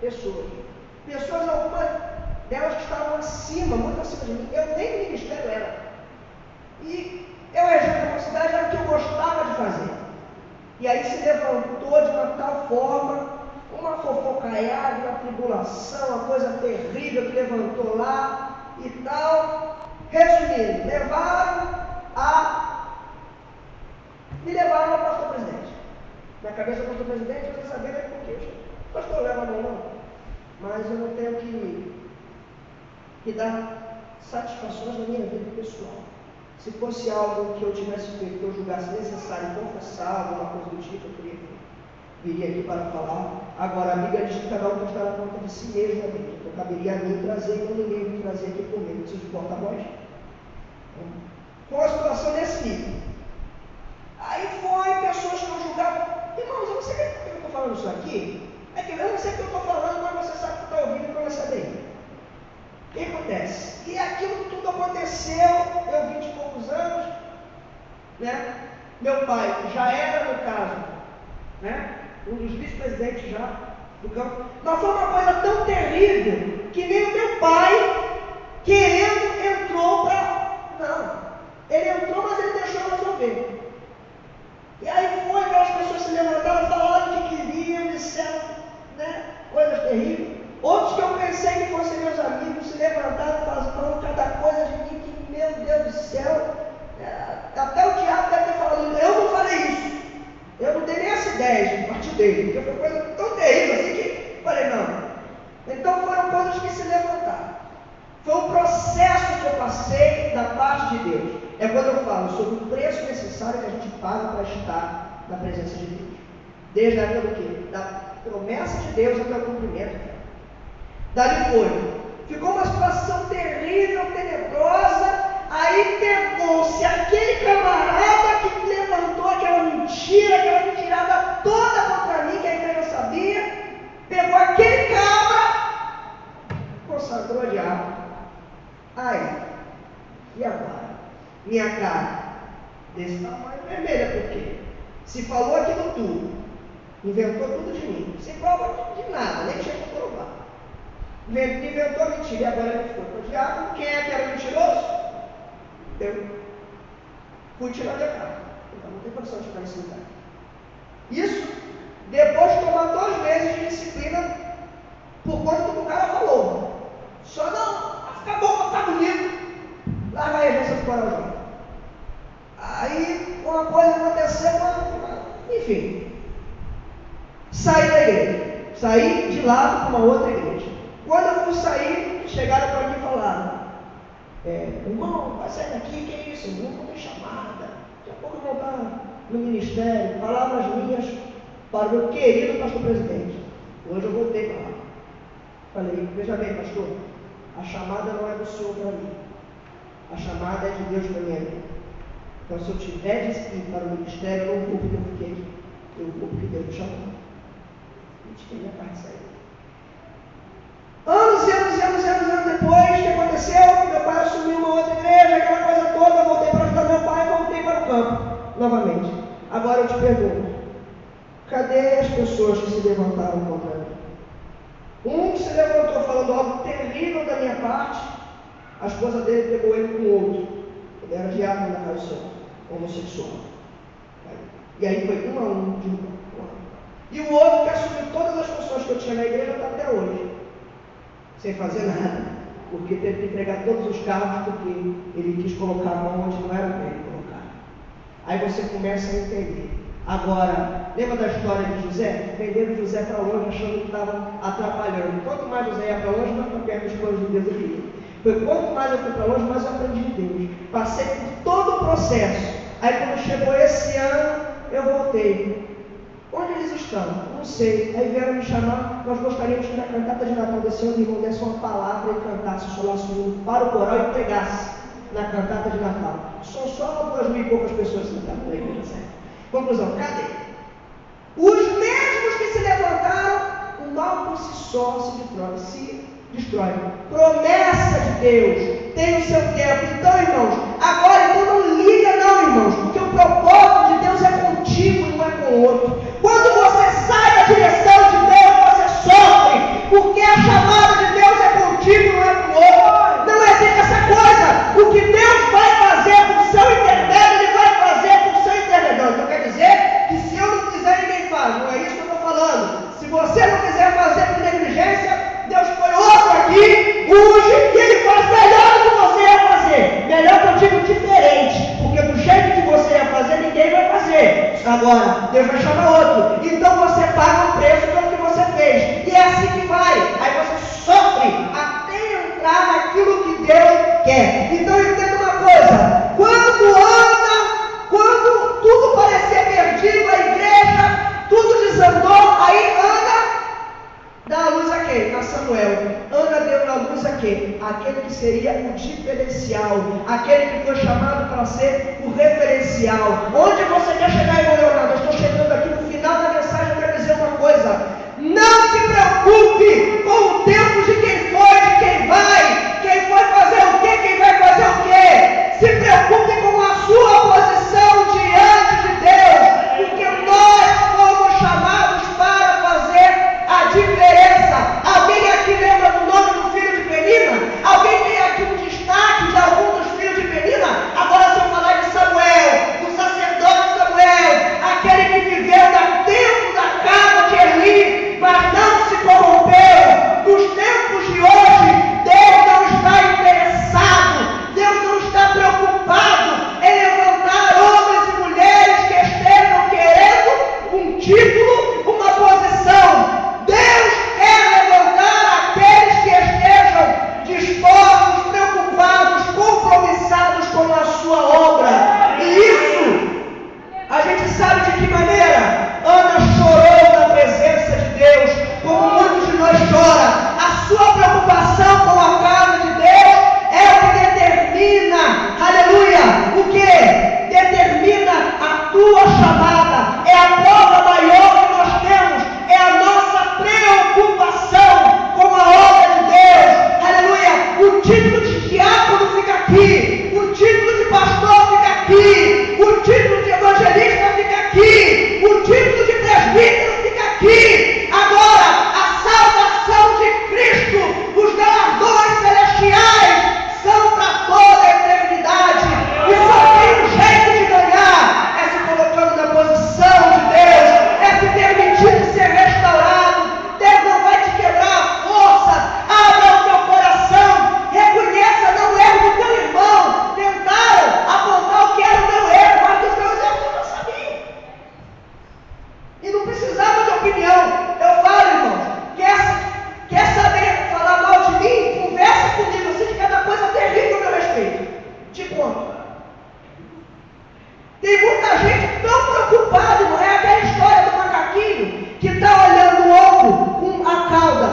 Pessoas, algumas delas que estavam acima, muito acima de mim. Eu nem ministério era. E eu regendo a mocidade, era o que eu gostava de fazer. E aí se levantou de uma tal forma, uma fofocaiada, uma tribulação, uma coisa terrível que levantou lá e tal. Resumindo, me levaram ao pastor presidente. Na cabeça do pastor presidente, eu queria saber por quê. O pastor leva a mão não, mas eu não tenho que dar satisfações na minha vida pessoal. Se fosse algo que eu tivesse feito, que eu julgasse necessário confessar, alguma coisa do tipo, eu viria aqui para falar. Agora, a Bíblia diz que cada um está na conta de si mesmo, então caberia a mim trazer, e não ninguém me trazer aqui por mim, preciso de porta-voz. Com a situação desse nível. Aí foi pessoas que não julgavam. Irmãos, eu não sei por que eu estou falando isso aqui. É que eu não sei o que eu estou falando, mas você sabe que está ouvindo e conhece bem. O que acontece? E aquilo tudo aconteceu, eu 20 e poucos anos, né? Meu pai já era, no caso, né? Um dos vice-presidentes já do campo. Mas foi uma coisa tão terrível que nem o meu pai, querendo, entrou para... Não, ele entrou, mas ele deixou resolver. E aí foi, aquelas pessoas se levantaram, falaram o que queriam, disseram, né? Coisas terríveis. Outros que eu pensei que fossem meus amigos se levantaram, falando cada coisa de mim, que, meu Deus do céu, até o diabo deve ter falado, eu não falei isso, eu não dei nem essa ideia a partir dele, porque foi coisa tão terrível assim que falei, não. Então foram coisas que se levantaram. Foi um processo que eu passei da parte de Deus. É quando eu falo sobre o preço necessário que a gente paga para estar na presença de Deus. Desde a época do quê? Da promessa de Deus até o cumprimento. Dali foi. Ficou uma situação terrível, tenebrosa. Aí pegou-se aquele camarada que levantou aquela mentirada toda contra mim, que a igreja sabia. Pegou aquele cabra, consagrou a diabo. Aí, e agora? Minha cara desse tamanho vermelha, por quê? Se falou aquilo tudo, inventou tudo de mim, sem prova de nada, nem tinha que provar. Inventou mentira, e agora ele foi para o diabo. Quem é que era mentiroso? Eu. Fui tirar minha cara. Então não tem condição de ficar nesse lugar. Isso depois de tomar 2 meses de disciplina por conta do que o cara falou. Só não, vai ficar bom, vai ficar bonito. Larga aí a agência do Coração. Aí uma coisa aconteceu, enfim. Saí da igreja. Saí de lá para uma outra igreja. Quando eu fui sair, chegaram para mim e falaram: irmão, vai sair daqui, que é isso? Eu não tem chamada. Daqui a pouco eu vou estar no ministério. Palavras minhas para o meu querido pastor presidente. Hoje eu voltei para lá. Falei: veja bem, pastor, a chamada não é do Senhor para mim. A chamada é de Deus para minha vida. Então, se eu tiver de ir para o ministério, eu não vou porque eu fiquei aqui. Eu vou porque Deus me chamou. E tirei minha parte de sair. Anos depois, o que aconteceu? Meu pai assumiu uma outra igreja, aquela coisa toda, eu voltei para ajudar meu pai e voltei para o campo, novamente. Agora eu te pergunto, cadê as pessoas que se levantaram contra mim? Um que se levantou falando algo terrível da minha parte, a esposa dele pegou ele com o outro. Ele era diácono da casa do Senhor, homossexual. E aí foi um a um, de um. E o outro que assumiu todas as funções que eu tinha na igreja está até hoje, sem fazer nada, porque teve que entregar todos os carros, porque ele quis colocar a mão onde não era para ele colocar. Aí você começa a entender. Agora, lembra da história de José? Venderam José para longe, achando que estava atrapalhando. Quanto mais José ia para longe, mais para perto dos planos de Deus ele ia. Foi quanto mais eu fui para longe, mais eu aprendi de Deus. Passei por todo o processo. Aí quando chegou esse ano, eu voltei. Onde eles estão? Não sei. Aí vieram me chamar, nós gostaríamos que na cantata de Natal desse ano o irmão desse uma palavra e cantasse, solasse para o coral e pregasse na cantata de Natal. São só 2.000 e poucas pessoas sentadas na igreja, certo? Conclusão, cadê? Os mesmos que se levantaram, o mal por si só se destrói. Promessa de Deus tem o seu tempo. Então, irmãos, agora então não liga não, irmãos, porque o propósito de Deus é contigo e não é com o outro. Quando você sai da direção de Deus, você sofre, porque a chamada de Deus é contigo, não é com o outro. Não existe essa coisa. O que Deus vai fazer com o seu intermédio, Ele vai fazer com o seu intermédio. Então quer dizer que se eu não quiser, ninguém faz. Não é isso que eu estou falando. Se você não quiser fazer por negligência, Deus põe outro aqui, urge, e Ele faz melhor do que você ia fazer. Melhor que eu digo diferente, porque do jeito que você ia fazer, ninguém vai fazer. Agora, Deus vai chamar outro. Então você paga o preço pelo que você fez. E é assim que vai. Aí você sofre até entrar naquilo que Deus quer. Então entenda uma coisa. Quando tudo parecia perdido, a igreja, tudo desandou, aí Ana dá a luz a quem? A Samuel. Ana deu a luz a quem? Aquele que seria o diferencial, aquele que foi chamado para ser o referencial. Onde você quer chegar, irmão Leonardo? Eu estou chegando aqui no final da mensagem, eu quero dizer uma coisa. Não se preocupe com o tempo de quem foi, de quem vai, quem foi fazer o quê, quem vai fazer o quê. Se preocupe com a sua posição diante de Deus, porque nós fomos chamados para fazer a diferença. Alguém aqui lembra do nome do filho de Penina? Alguém tem aqui um destaque de algum dos filhos de Penina? Agora se eu falar de Samuel, o sacerdote Samuel, aquele que viveu no tempo da casa de Eli, mas não se corrompeu. Nos tempos de hoje, Deus não está interessado, Deus não está preocupado em levantar homens e mulheres que estejam querendo um título, uma posição. Deus quer levantar aqueles que estejam dispostos, preocupados, compromissados com a sua obra. E isso, a gente sabe de que maneira? Ana chorou na presença de Deus, como muitos de nós choram. A sua preocupação com a casa de Deus é o que determina, aleluia, o que? Determina a tua chamada. É a prova maior que nós temos, é a nossa preocupação com a obra de Deus, aleluia. O título de diácono fica aqui, o título de pastor fica aqui, o título de evangelista fica aqui, o título de presbítero fica aqui. Agora, a salvação de Cristo, os galardões celestiais são para toda a eternidade, e só tem um jeito de ganhar, é se colocando na posição de Deus, é se permitindo ser restaurado. Deus não vai te quebrar a força. Abra o teu coração, reconheça não o erro do teu irmão. Tentaram apontar o que era o meu erro, mas dos meus erros eu não sabia e não precisava de opinião. Eu falo, irmão, quer saber falar mal de mim? Conversa comigo, eu sei de cada coisa terrível a meu respeito. Te conto. Tem muita gente tão preocupada, não é aquela história do macaquinho que está olhando o ovo com a cauda,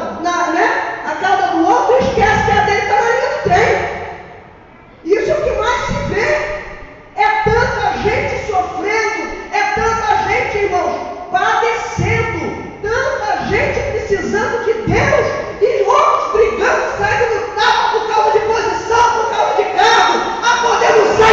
a cauda do ovo, e esquece que a dele está na linha do trem. Isso é o que mais se vê. É tanta gente sofrendo, é tanta gente, irmãos, padecendo, tanta gente precisando de Deus, e outros brigando, saindo do tapa por causa de posição, por causa de cargo. A poder usar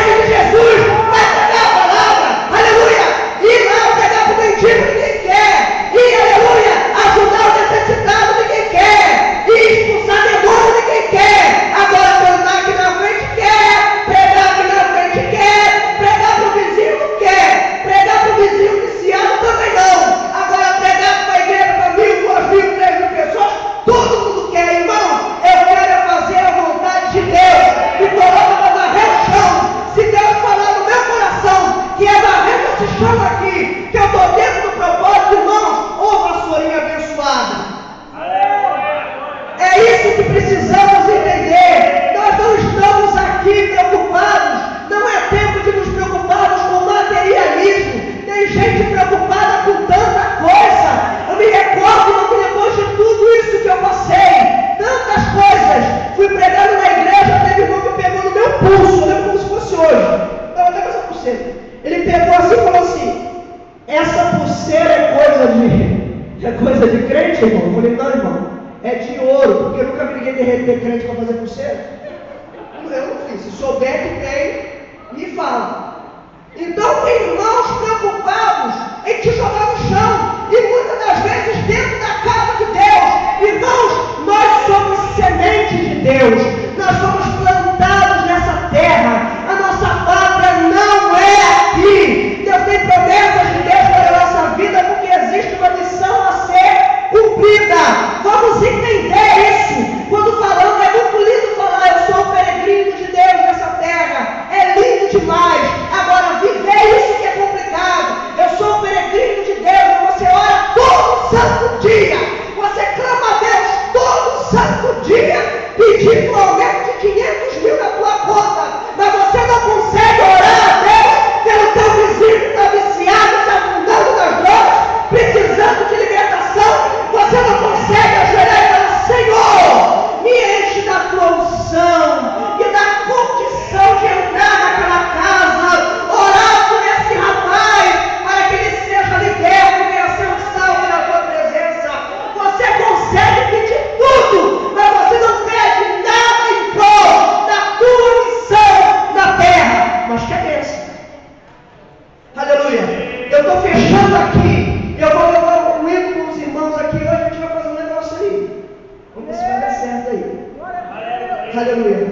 é coisa de crente, irmão? Eu falei, não, irmão, é de ouro, porque eu nunca vi ninguém derreter crente para fazer pulseira. Eu não fiz. Se souber que tem, me fala. Então tem irmãos preocupados em te jogar no chão, e muitas das vezes dentro da casa de Deus. Irmãos, nós somos sementes de Deus, nós somos plantados nessa terra, a nossa pátria não é aqui. Deus tem promessas de Deus para a nossa vida, porque existe uma missão a ser cumprida. Vamos entender isso. Quando falamos, é muito lindo falar, eu sou um peregrino de Deus nessa terra, é lindo demais. Agora, viver isso que é complicado. Eu sou um peregrino de Deus, você ora todo santo dia, você clama a Deus todo santo dia, pedindo um aumento de 500 mil na tua conta, mas você não consegue orar a Deus pelo teu vizinho que está viciado, está afundando nas drogas, precisando de libertação. Você não consegue ajoelhar e falar, Senhor, me enche da tua unção e da condição de entrar naquela casa, orar por esse rapaz, para que ele seja liberto e venha ser um salvo na tua presença. Você consegue pedir tudo, mas você não pede nada em prol da tua missão na terra. Mas que é bênção. Aleluia. Eu estou fechando aqui. Eu vou levar um hino com os irmãos aqui. Hoje a gente vai fazer um negócio aí. Vamos ver se vai dar certo aí. Aleluia.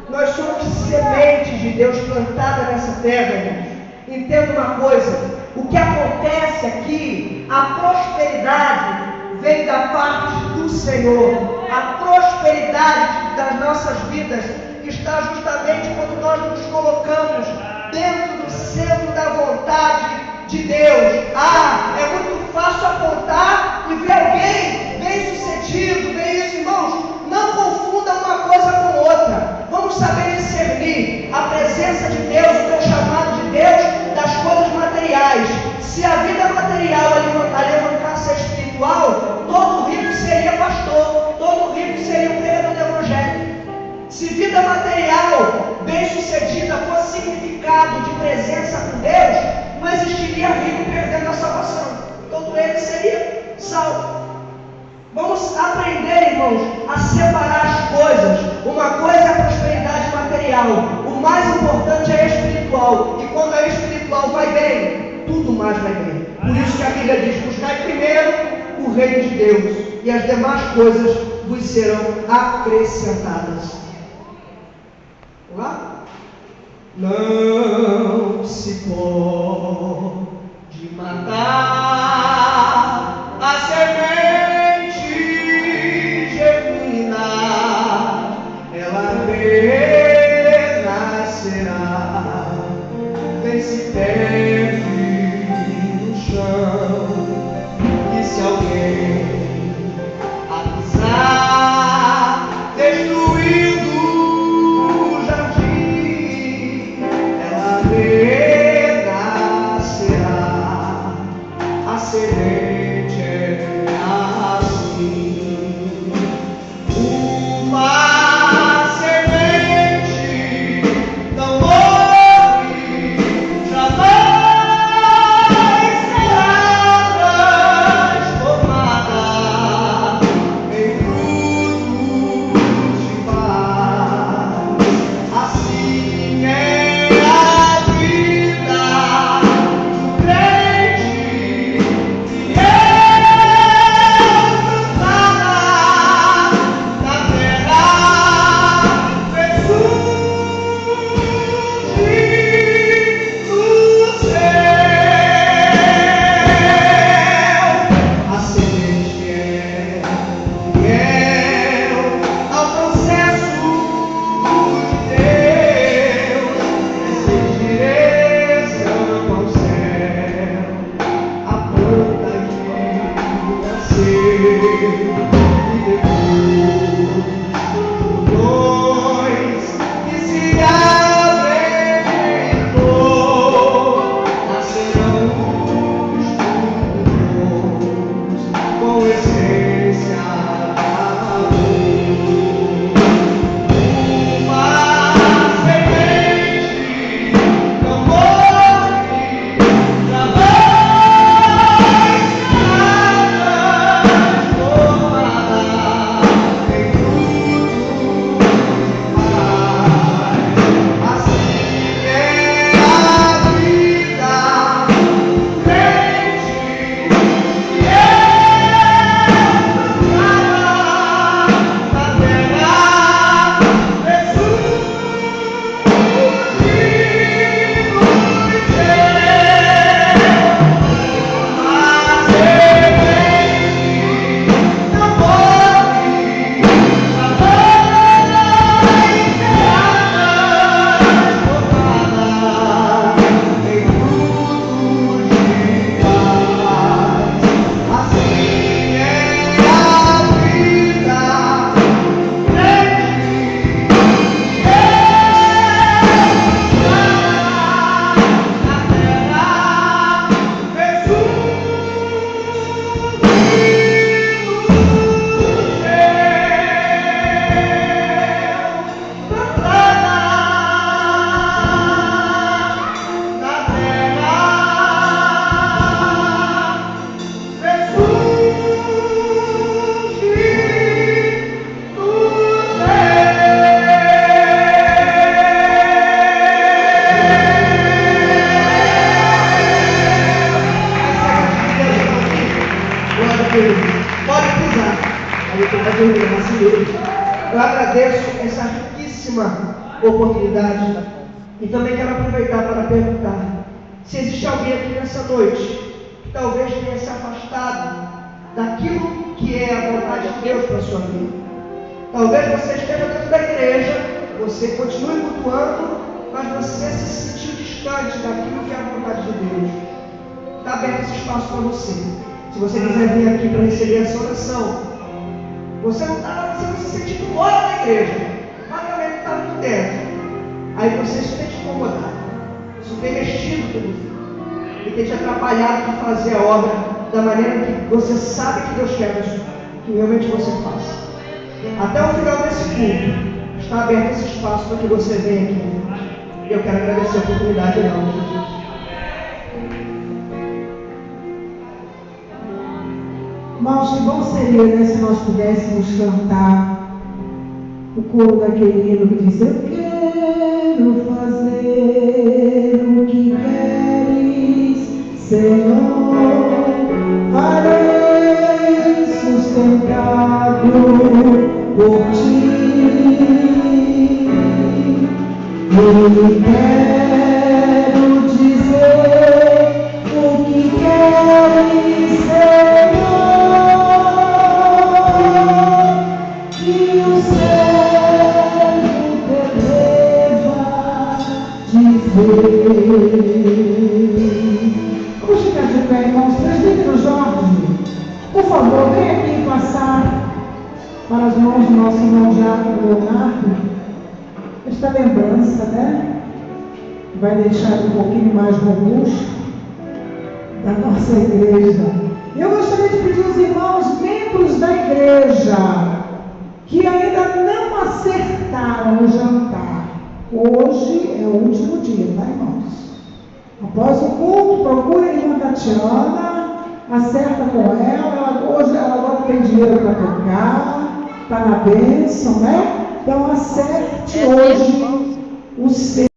Nós somos sementes de Deus plantada nessa terra, irmãos. Entenda uma coisa. O que acontece aqui, a prosperidade vem da parte do Senhor. A prosperidade das nossas vidas está justamente quando nós nos colocamos dentro do centro da vontade de Deus. É muito fácil apontar e ver alguém bem sucedido, bem isso, irmãos. Não confunda uma coisa com outra. Vamos saber discernir a presença de Deus, o teu chamado de Deus, das coisas materiais. Se a vida material alavancasse a espiritual, todo rico seria pastor, todo rico seria um pregador do evangelho. Se vida material bem sucedida fosse significado de presença com Deus, não existiria rico perdendo a salvação. Todo ele seria salvo. Vamos aprender, irmãos, a separar as coisas. Uma coisa é a prosperidade material, o mais importante é a espiritual. E quando a espiritual vai bem, tudo mais vai bem. Por isso que a Bíblia diz, buscai primeiro o reino de Deus, e as demais coisas vos serão acrescentadas. Vamos lá? Não se pode matar a semente genuína, ela renascerá, vem se perde no chão, e se alguém a pisar, destruindo o jardim, ela renascerá, a semente é assim. Uma semente não morre, jamais será transformada. agradeço essa riquíssima oportunidade e também quero aproveitar para perguntar se existe alguém aqui nessa noite que talvez tenha se afastado daquilo que é a vontade de Deus para a sua vida. Talvez você esteja dentro da igreja, você continue cultuando, mas você se sentiu distante daquilo que é a vontade de Deus. Está aberto esse espaço para você. Se você quiser vir aqui para receber essa oração, você não está se sentindo fora da igreja, mas também não está muito dentro. Aí você, isso tem te incomodado, isso tem mexido com você, e tem te atrapalhado de fazer a obra da maneira que você sabe que Deus quer que realmente você faça. Até o final desse culto, está aberto esse espaço para que você venha aqui. E eu quero agradecer a oportunidade em nome de Jesus. Irmãos, que bom seria, né, se nós pudéssemos cantar o coro daquele hino que diz: eu quero fazer o que queres, Senhor, farei sustentado por ti, e quero dizer o que queres, Senhor, que o servo te deva dizer. Vamos ficar de pé, irmãos. Presbítero Jorge, por favor, vem aqui passar para as mãos do nosso irmão Jaco Leonardo esta lembrança, né? Vai deixar um pouquinho mais robusto da nossa igreja. Eu gostaria de pedir aos irmãos membros da igreja que ainda não acertaram o jantar. Hoje é o último dia, tá, irmãos? Após o culto, procure a irmã Tatiana, acerta com ela. Hoje ela agora tem dinheiro para tocar, está na bênção, né? Então acerte hoje o seu.